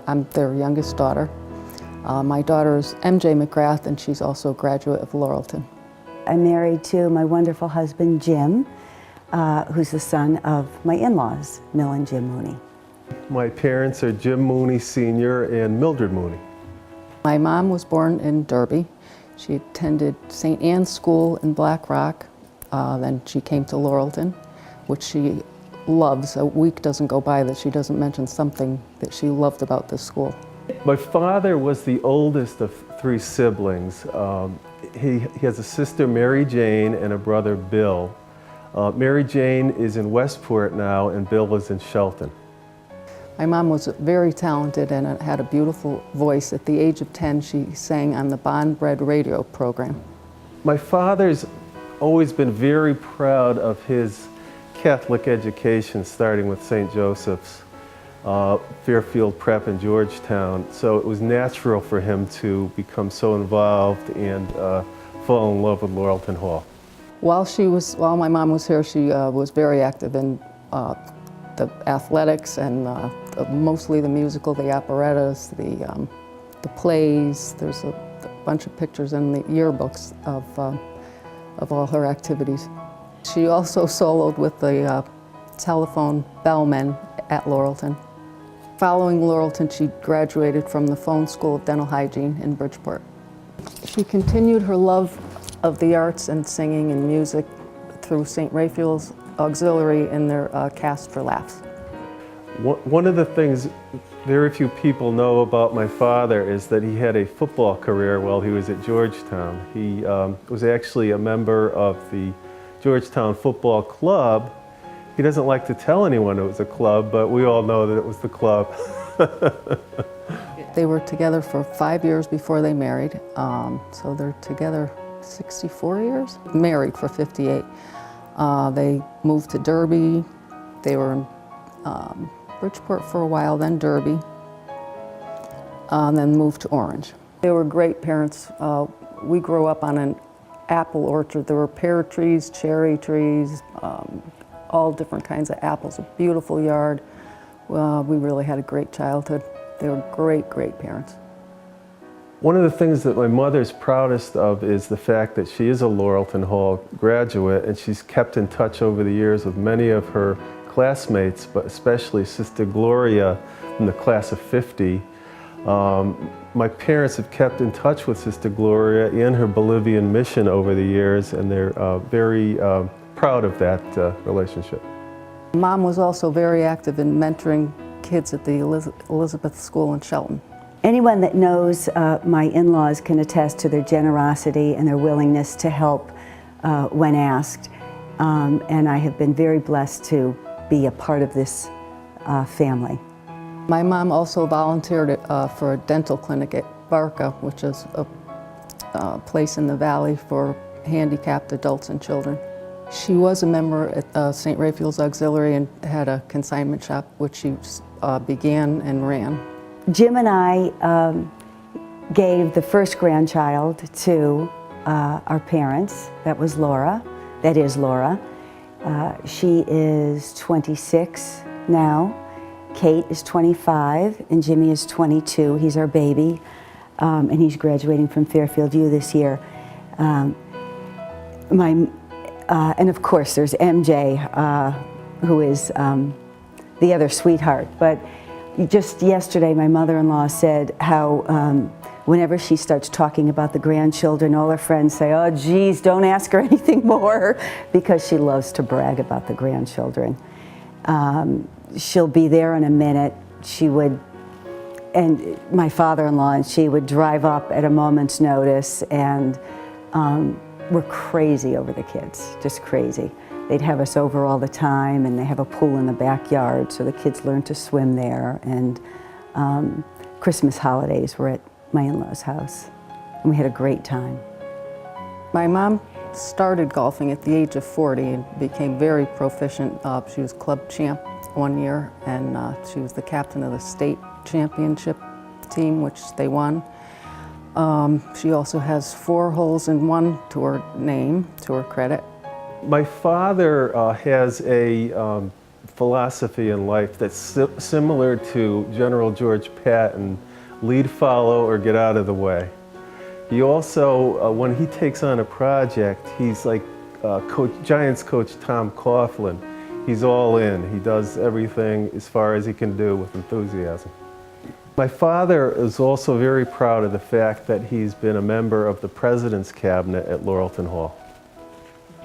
I'm their youngest daughter. My daughter is MJ McGrath, and she's also a graduate of Lauralton. I'm married to my wonderful husband, Jim, who's the son of my in-laws, Mill and Jim Mooney. My parents are Jim Mooney Sr. and Mildred Mooney. My mom was born in Derby. She attended St. Anne's School in Black Rock. Then she came to Lauralton, which she loves. A week doesn't go by that she doesn't mention something that she loved about this school. My father was the oldest of 3 siblings. He has a sister, Mary Jane, and a brother, Bill. Mary Jane is in Westport now, and Bill is in Shelton. My mom was very talented and had a beautiful voice. At the age of 10, she sang on the Bond-Bred radio program. My father's always been very proud of his Catholic education, starting with St. Joseph's, Fairfield Prep in Georgetown. So it was natural for him to become so involved and fall in love with Lauralton Hall. While my mom was here, she was very active in the athletics and mostly the musical, the operettas, the plays. There's a bunch of pictures in the yearbooks of all her activities. She also soloed with the telephone bellmen at Lauralton. Following Lauralton, she graduated from the Phone School of Dental Hygiene in Bridgeport. She continued her love of the arts and singing and music through St. Raphael's Auxiliary and their Cast for Laughs. One of the things very few people know about my father is that he had a football career while he was at Georgetown. He was actually a member of the Georgetown Football Club. He doesn't like to tell anyone it was a club, but we all know that it was the club. They were together for 5 years before they married, so they're together 64 years, married for 58. They moved to Derby. They were in Bridgeport for a while, then Derby, and then moved to Orange. They were great parents. We grew up on an apple orchard. There were pear trees, cherry trees, all different kinds of apples, a beautiful yard. We really had a great childhood. They were great, great parents. One of the things that my mother's proudest of is the fact that she is a Lauralton Hall graduate, and she's kept in touch over the years with many of her classmates, but especially Sister Gloria from the class of 50. My parents have kept in touch with Sister Gloria and her Bolivian mission over the years, and they're very proud of that relationship. Mom was also very active in mentoring kids at the Elizabeth School in Shelton. Anyone that knows my in-laws can attest to their generosity and their willingness to help when asked. And I have been very blessed to be a part of this family. My mom also volunteered for a dental clinic at Barca, which is a place in the valley for handicapped adults and children. She was a member at St. Raphael's Auxiliary and had a consignment shop, which she began and ran. Jim and I gave the first grandchild to our parents. That was Laura. That is Laura. She is 26 now. Kate is 25 and Jimmy is 22. He's our baby, and he's graduating from Fairfield U this year. And of course there's MJ, who is the other sweetheart. But just yesterday my mother-in-law said how whenever she starts talking about the grandchildren, all her friends say, "Oh geez, don't ask her anything more," because she loves to brag about the grandchildren. She'll be there in a minute. She would, and my father-in-law and she would drive up at a moment's notice, and we're crazy over the kids, just crazy. They'd have us over all the time, and they have a pool in the backyard, so the kids learn to swim there. And Christmas holidays were at my in-laws' house, and we had a great time. My mom started golfing at the age of 40 and became very proficient. She was club champ one year, and she was the captain of the state championship team, which they won. She also has 4 holes in one to her name, to her credit. My father has a philosophy in life that's similar to General George Patton, lead, follow, or get out of the way. He also, when he takes on a project, he's like Giants coach Tom Coughlin. He's all in. He does everything as far as he can do with enthusiasm. My father is also very proud of the fact that he's been a member of the President's Cabinet at Lauralton Hall.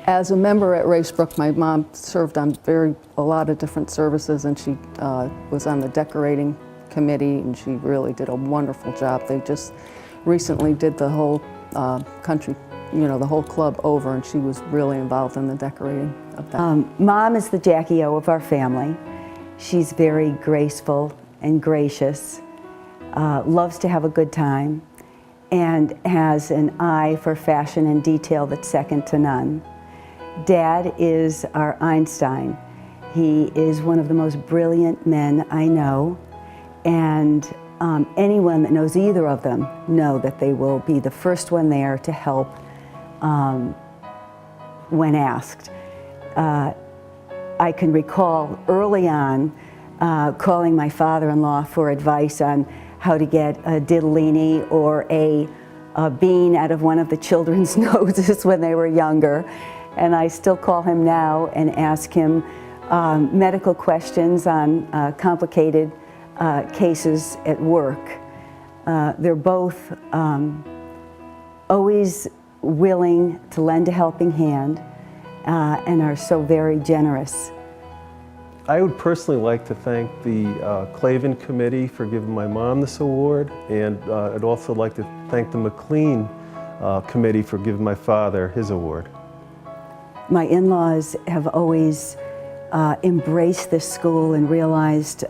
As a member at Racebrook, my mom served on a lot of different services, and she was on the decorating committee, and she really did a wonderful job. They just recently did the whole country, the whole club over, and she was really involved in the decorating of that. Mom is the Jackie O of our family. She's very graceful and gracious, loves to have a good time, and has an eye for fashion and detail that's second to none. Dad is our Einstein. He is one of the most brilliant men I know, and anyone that knows either of them know that they will be the first one there to help when asked. I can recall early on calling my father-in-law for advice on how to get a diddlini or a bean out of one of the children's noses when they were younger. And I still call him now and ask him medical questions on complicated cases at work. They're both always willing to lend a helping hand and are so very generous. I would personally like to thank the Claven Committee for giving my mom this award, and I'd also like to thank the McClean Committee for giving my father his award. My in-laws have always embraced this school and realized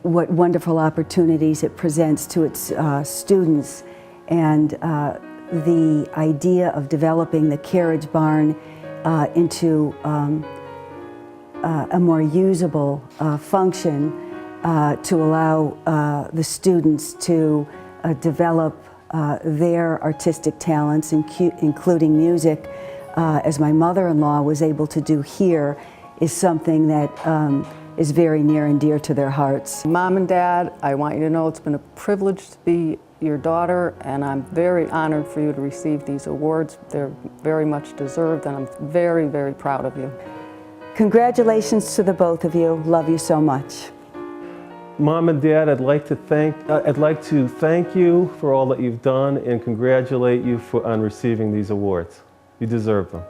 what wonderful opportunities it presents to its students, and the idea of developing the carriage barn into a more usable function to allow the students to develop their artistic talents, including music, as my mother-in-law was able to do here, is something that is very near and dear to their hearts. Mom and Dad, I want you to know it's been a privilege to be your daughter, and I'm very honored for you to receive these awards. They're very much deserved, and I'm very, very proud of you. Congratulations to the both of you. Love you so much. Mom and Dad, I'd like to thank you for all that you've done and congratulate you on receiving these awards. You deserve them.